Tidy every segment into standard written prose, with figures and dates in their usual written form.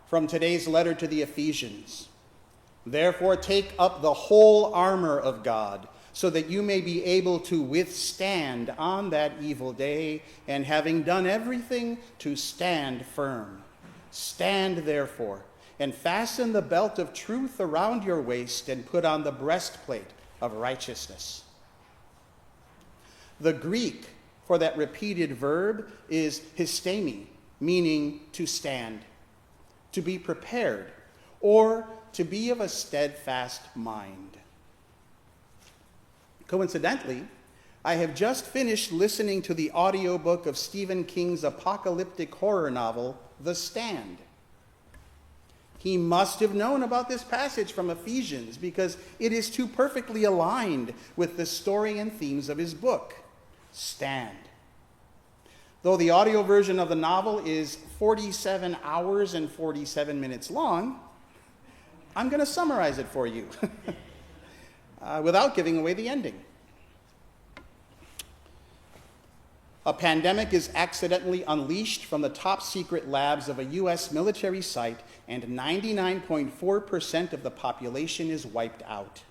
from today's letter to the Ephesians. Therefore, take up the whole armor of God, so that you may be able to withstand on that evil day, and having done everything, to stand firm. Stand therefore, and fasten the belt of truth around your waist, and put on the breastplate of righteousness. The Greek for that repeated verb is histemi, meaning to stand, to be prepared, or to be of a steadfast mind. Coincidentally, I have just finished listening to the audiobook of Stephen King's apocalyptic horror novel, The Stand. He must have known about this passage from Ephesians because it is too perfectly aligned with the story and themes of his book, Stand. Though the audio version of the novel is 47 hours and 47 minutes long, I'm going to summarize it for you without giving away the ending. A pandemic is accidentally unleashed from the top secret labs of a U.S. military site, and 99.4% of the population is wiped out.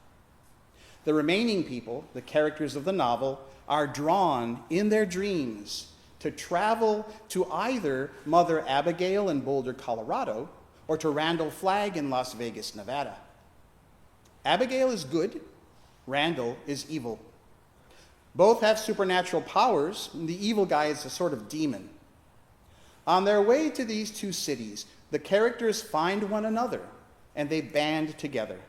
The remaining people, the characters of the novel, are drawn in their dreams to travel to either Mother Abigail in Boulder, Colorado, or to Randall Flagg in Las Vegas, Nevada. Abigail is good, Randall is evil. Both have supernatural powers. The evil guy is a sort of demon. On their way to these two cities, the characters find one another, and they band together.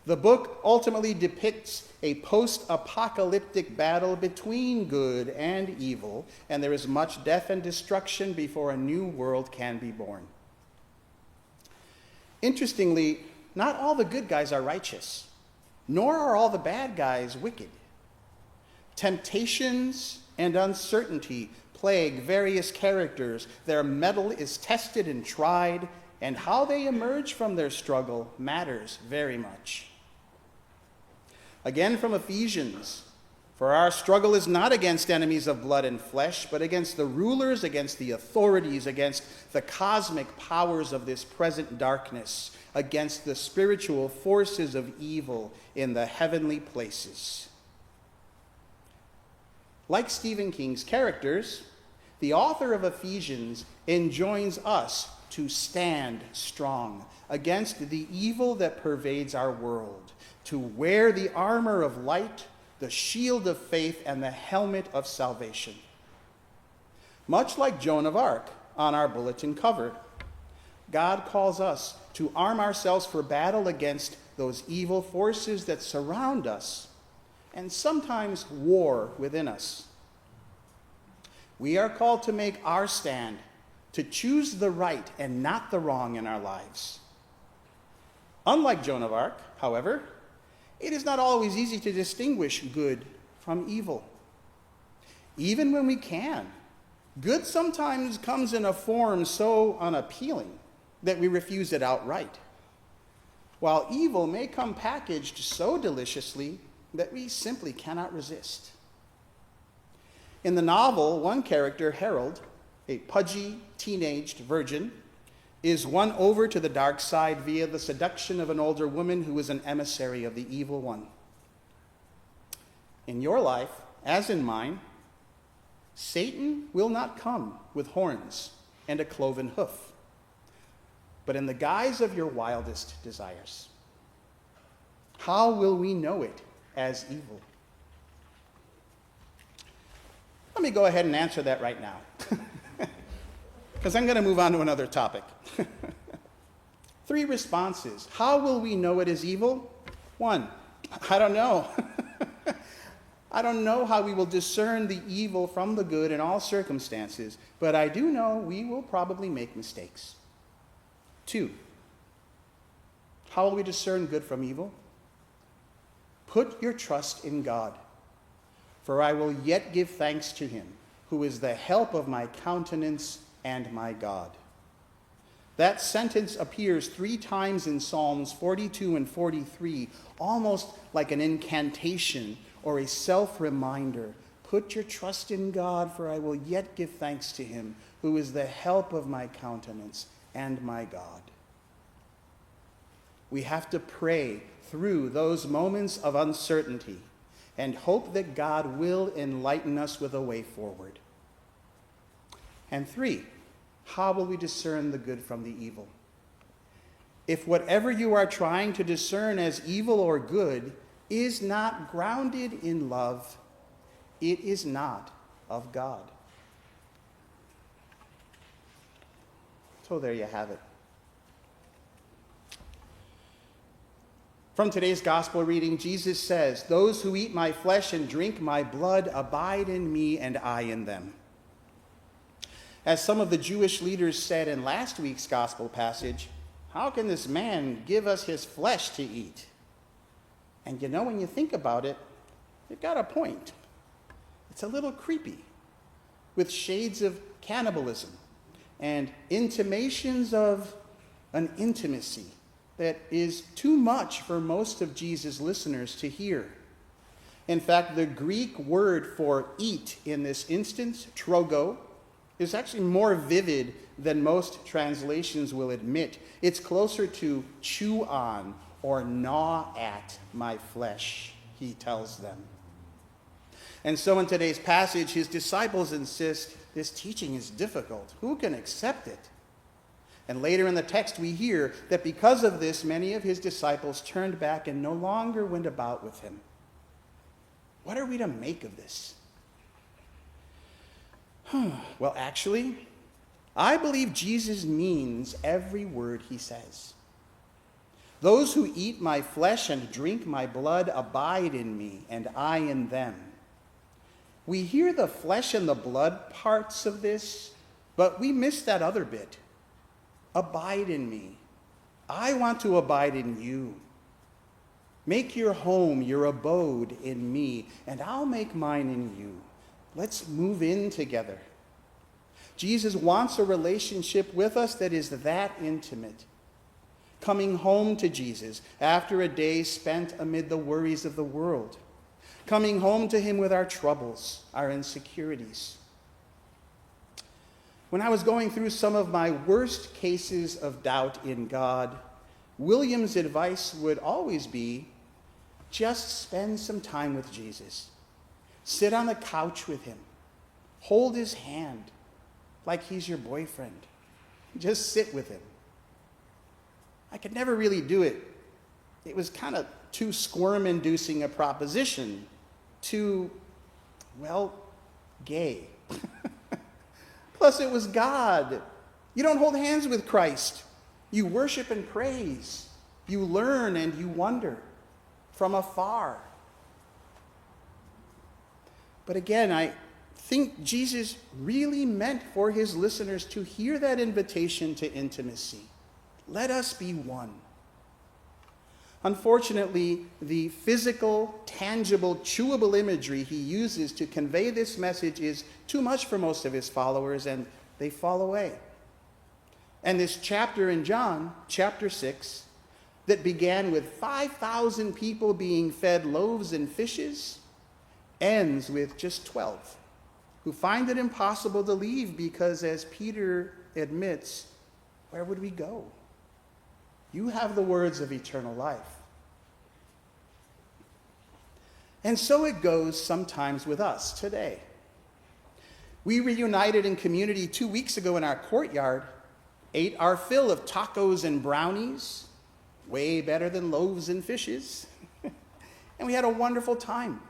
The book ultimately depicts a post-apocalyptic battle between good and evil, and there is much death and destruction before a new world can be born. Interestingly, not all the good guys are righteous, nor are all the bad guys wicked. Temptations and uncertainty plague various characters. Their mettle is tested and tried, and how they emerge from their struggle matters very much. Again from Ephesians, for our struggle is not against enemies of blood and flesh, but against the rulers, against the authorities, against the cosmic powers of this present darkness, against the spiritual forces of evil in the heavenly places. Like Stephen King's characters, the author of Ephesians enjoins us to stand strong against the evil that pervades our world, to wear the armor of light, the shield of faith, and the helmet of salvation. Much like Joan of Arc on our bulletin cover, God calls us to arm ourselves for battle against those evil forces that surround us and sometimes war within us. We are called to make our stand, to choose the right and not the wrong in our lives. Unlike Joan of Arc, however, it is not always easy to distinguish good from evil. Even when we can, good sometimes comes in a form so unappealing that we refuse it outright, while evil may come packaged so deliciously that we simply cannot resist. In the novel, one character, Harold, a pudgy, teenaged virgin, is won over to the dark side via the seduction of an older woman who is an emissary of the evil one. In your life, as in mine, Satan will not come with horns and a cloven hoof, but in the guise of your wildest desires. How will we know it as evil? Let me go ahead and answer that right now, because I'm going to move on to another topic. 3 responses. How will we know it is evil? 1, I don't know. I don't know how we will discern the evil from the good in all circumstances, but I do know we will probably make mistakes. 2, how will we discern good from evil? Put your trust in God. For I will yet give thanks to him, who is the help of my countenance and my God. That sentence appears 3 times in Psalms 42 and 43, almost like an incantation or a self-reminder. Put your trust in God, for I will yet give thanks to him, who is the help of my countenance and my God. We have to pray through those moments of uncertainty and hope that God will enlighten us with a way forward. And 3, how will we discern the good from the evil? If whatever you are trying to discern as evil or good is not grounded in love, it is not of God. So there you have it. From today's gospel reading, Jesus says, "Those who eat my flesh and drink my blood abide in me and I in them." As some of the Jewish leaders said in last week's gospel passage, how can this man give us his flesh to eat? And when you think about it, they've got a point. It's a little creepy, with shades of cannibalism and intimations of an intimacy that is too much for most of Jesus' listeners to hear. In fact, the Greek word for eat in this instance, trogo, is actually more vivid than most translations will admit. It's closer to chew on or gnaw at my flesh, he tells them. And so in today's passage, his disciples insist this teaching is difficult. Who can accept it? And later in the text, we hear that because of this, many of his disciples turned back and no longer went about with him. What are we to make of this? Well, actually, I believe Jesus means every word he says. Those who eat my flesh and drink my blood abide in me, and I in them. We hear the flesh and the blood parts of this, but we miss that other bit. Abide in me. I want to abide in you. Make your home, your abode in me, and I'll make mine in you. Let's move in together. Jesus wants a relationship with us that is that intimate. Coming home to Jesus after a day spent amid the worries of the world. Coming home to him with our troubles, our insecurities. When I was going through some of my worst cases of doubt in God, William's advice would always be, just spend some time with Jesus. Sit on the couch with him. Hold his hand like he's your boyfriend. Just sit with him. I could never really do it. It was kind of too squirm-inducing a proposition. Too, gay. Plus, it was God. You don't hold hands with Christ. You worship and praise. You learn and you wonder from afar. But again, I think Jesus really meant for his listeners to hear that invitation to intimacy. Let us be one. Unfortunately, the physical, tangible, chewable imagery he uses to convey this message is too much for most of his followers, and they fall away. And this chapter in John, chapter 6, that began with 5,000 people being fed loaves and fishes, ends with just 12, who find it impossible to leave because, as Peter admits, where would we go? You have the words of eternal life. And so it goes sometimes with us today. We reunited in community 2 weeks ago in our courtyard, ate our fill of tacos and brownies, way better than loaves and fishes, and we had a wonderful time.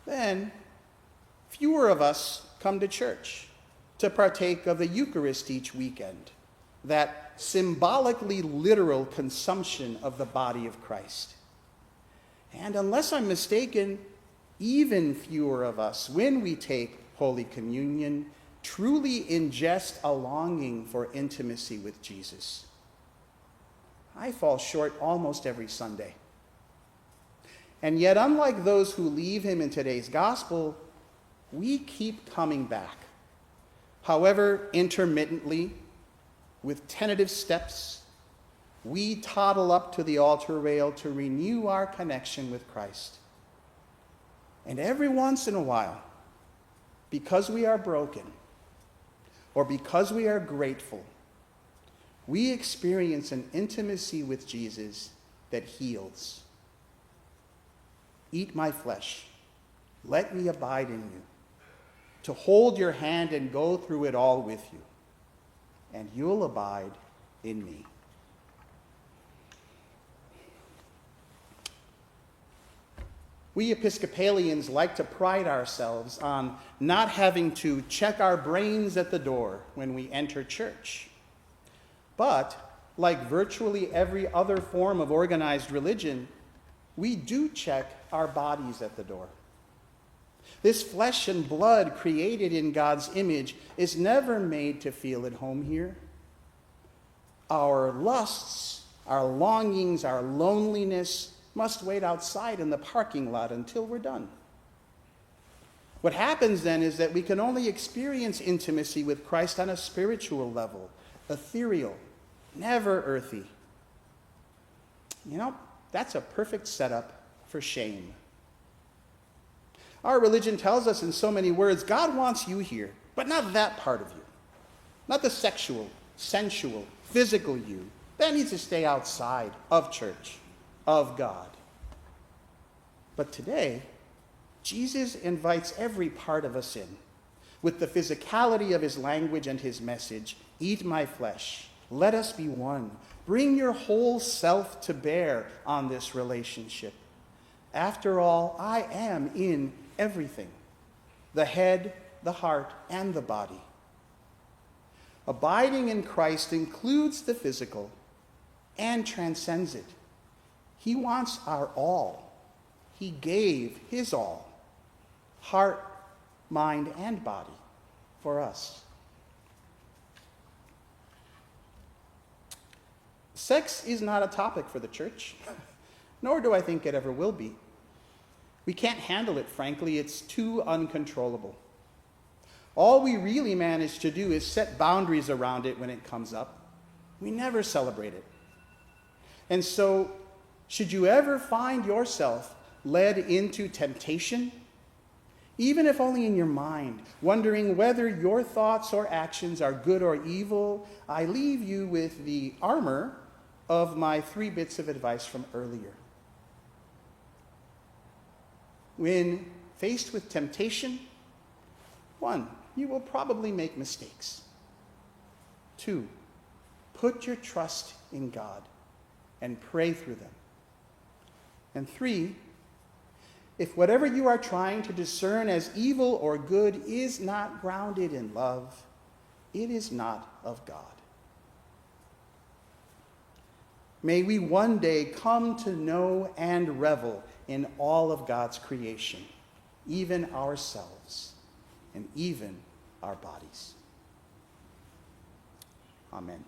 Then, fewer of us come to church to partake of the Eucharist each weekend, that symbolically literal consumption of the body of Christ. And unless I'm mistaken, even fewer of us, when we take Holy Communion, truly ingest a longing for intimacy with Jesus. I fall short almost every Sunday. And yet, unlike those who leave him in today's gospel, we keep coming back, however intermittently, with tentative steps. We toddle up to the altar rail to renew our connection with Christ. And every once in a while, because we are broken, or because we are grateful, we experience an intimacy with Jesus that heals. Eat my flesh. Let me abide in you, to hold your hand and go through it all with you, and you'll abide in me. We Episcopalians like to pride ourselves on not having to check our brains at the door when we enter church. But, like virtually every other form of organized religion, we do check our bodies at the door. This flesh and blood created in God's image is never made to feel at home here. Our lusts, our longings, our loneliness must wait outside in the parking lot until we're done. What happens then is that we can only experience intimacy with Christ on a spiritual level, ethereal, never earthy. You know, that's a perfect setup for shame. Our religion tells us in so many words, God wants you here, but not that part of you. Not the sexual, sensual, physical you. That needs to stay outside of church, of God. But today, Jesus invites every part of us in, with the physicality of his language and his message. Eat my flesh. Let us be one. Bring your whole self to bear on this relationship. After all, I am in everything, the head, the heart, and the body. Abiding in Christ includes the physical and transcends it. He wants our all. He gave his all, heart, mind, and body, for us. Sex is not a topic for the church, nor do I think it ever will be. We can't handle it, frankly. It's too uncontrollable. All we really manage to do is set boundaries around it when it comes up. We never celebrate it. And so, should you ever find yourself led into temptation, even if only in your mind, wondering whether your thoughts or actions are good or evil, I leave you with the armor of my 3 bits of advice from earlier. When faced with temptation, 1, you will probably make mistakes. 2, put your trust in God and pray through them. And 3, if whatever you are trying to discern as evil or good is not grounded in love, it is not of God. May we one day come to know and revel in all of God's creation, even ourselves, and even our bodies. Amen.